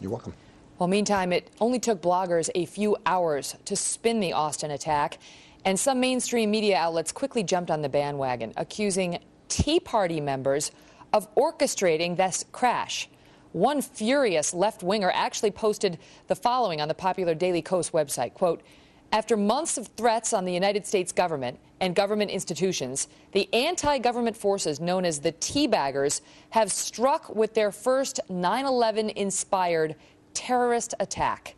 You're welcome. Well, meantime, it only took bloggers a few hours to spin the Austin attack, and some mainstream media outlets quickly jumped on the bandwagon, accusing Tea Party members of orchestrating this crash. One furious left-winger actually posted the following on the popular Daily Kos website, quote, "After months of threats on the United States government and government institutions, the anti-government forces known as the Teabaggers have struck with their first 9/11-inspired terrorist attack."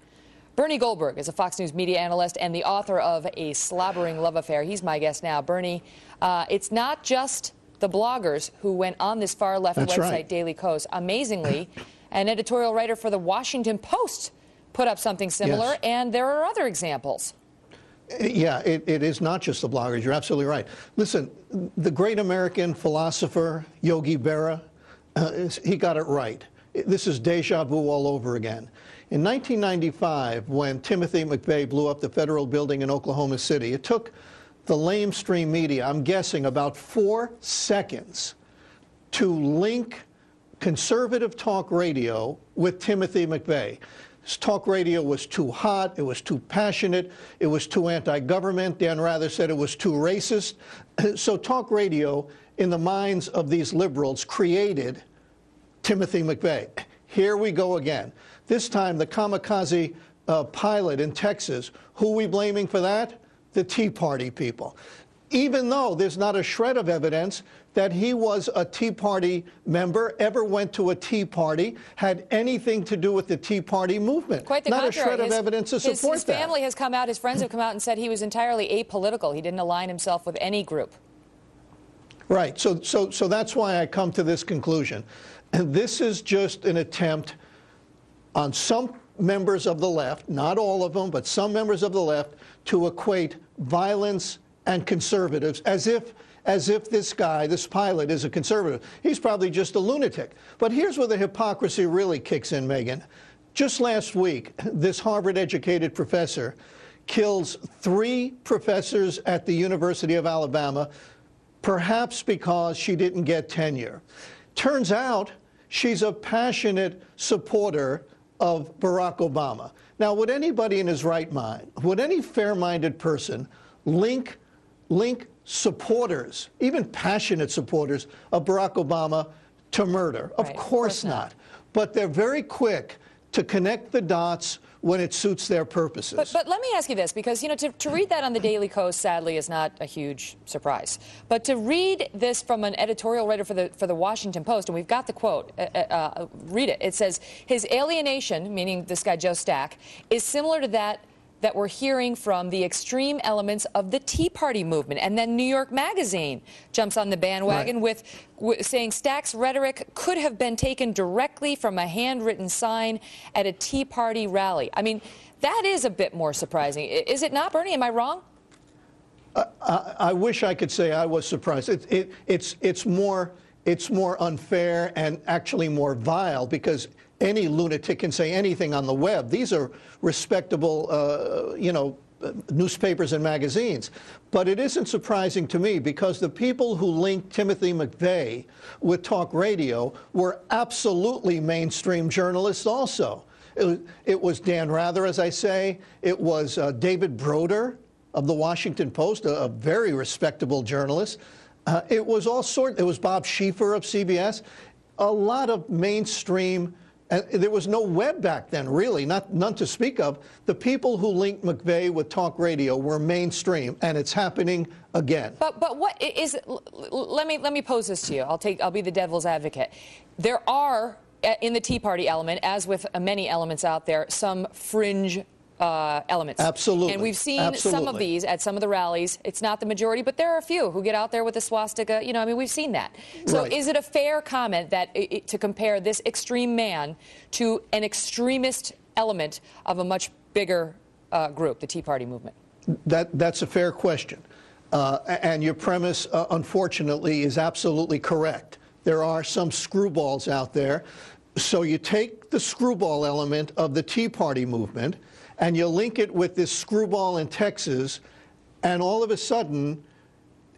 Bernie Goldberg is a Fox News media analyst and the author of A Slobbering Love Affair. He's my guest now. Bernie, it's not just the bloggers who went on this far-left website, right. Daily Kos. Amazingly, an editorial writer for the Washington Post put up something similar, Yes. and there are other examples. Yeah, it is not just the bloggers. You're absolutely right. Listen, the great American philosopher Yogi Berra, he got it right. This is deja vu all over again. In 1995, when Timothy McVeigh blew up the federal building in Oklahoma City, it took the lamestream media, I'm guessing, about 4 seconds to link conservative talk radio with Timothy McVeigh. His talk radio was too hot, it was too passionate, it was too anti-government. Dan Rather said it was too racist. So talk radio, in the minds of these liberals, created Timothy McVeigh. Here we go again. This time, the kamikaze pilot in Texas. Who are we blaming for that? The Tea Party people. Even though there's not a shred of evidence that he was a Tea Party member, ever went to a Tea Party, had anything to do with the Tea Party movement. Quite the not contrary. a shred of evidence to support his that. family has come out, his friends have come out and said he was entirely apolitical. He didn't align himself with any group. Right. So that's why I come to this conclusion. And this is just an attempt on some members of the left, not all of them, but some members of the left, to equate violence and conservatives as if this guy, this pilot, is a conservative. He's probably just a lunatic. But here's where the hypocrisy really kicks in, Megan. Just last week, this Harvard-educated professor kills 3 professors at the University of Alabama, perhaps because she didn't get tenure. Turns out she's a passionate supporter of Barack Obama. Now, would anybody in his right mind, would any fair-minded person link supporters, even passionate supporters of Barack Obama, to murder? Right, of course not. But they're very quick to connect the dots when it suits their purposes. But let me ask you this, because, you know, to read that on the Daily Kos, sadly, is not a huge surprise. But to read this from an editorial writer for the Washington Post, and we've got the quote, read it. It says, his alienation, meaning this guy Joe Stack, is similar to that we're hearing from the extreme elements of the Tea Party movement. And then New York Magazine jumps on the bandwagon with saying Stack's rhetoric could have been taken directly from a handwritten sign at a Tea Party rally. I mean, that is a bit more surprising. Is it not, Bernie? Am I wrong? I wish I could say I was surprised. It's more unfair and actually more vile, because any lunatic can say anything on the web. These are respectable, newspapers and magazines. But it isn't surprising to me, because the people who linked Timothy McVeigh with talk radio were absolutely mainstream journalists also. It was Dan Rather, as I say. It was David Broder of the Washington Post, a very respectable journalist. It was all sorts. It was Bob Schieffer of CBS. A lot of mainstream. And there was no web back then, really, none to speak of. The people who linked McVeigh with talk radio were mainstream, and it's happening again. But what is? Let me pose this to you. I'll be the devil's advocate. There are in the Tea Party element, as with many elements out there, some fringe elements. Absolutely. And we've seen some of these at some of the rallies. It's not the majority, but there are a few who get out there with a swastika. You know, I mean, we've seen that. So is it a fair comment that to compare this extreme man to an extremist element of a much bigger group, the Tea Party movement? That's a fair question. And your premise, unfortunately, is absolutely correct. There are some screwballs out there. So you take the screwball element of the Tea Party movement and you link it with this screwball in Texas, and all of a sudden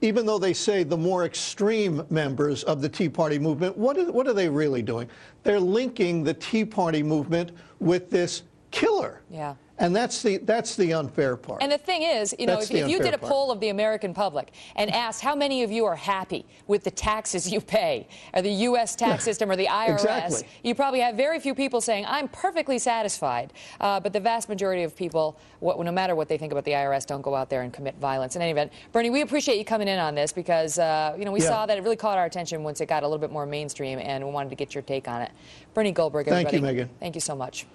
even though they say the more extreme members of the Tea Party movement, what are they really doing? They're linking the Tea Party movement with this killer. Yeah. And that's the unfair part. And the thing is, you know, if you did a poll of the American public and asked how many of you are happy with the taxes you pay, or the U.S. tax system, or the IRS, exactly. you probably have very few people saying, I'm perfectly satisfied. But the vast majority of people, no matter what they think about the IRS, don't go out there and commit violence. In any event, Bernie, we appreciate you coming in on this because, you know, we saw that it really caught our attention once it got a little bit more mainstream, and we wanted to get your take on it. Bernie Goldberg, everybody. Thank you, Megan. Thank you so much.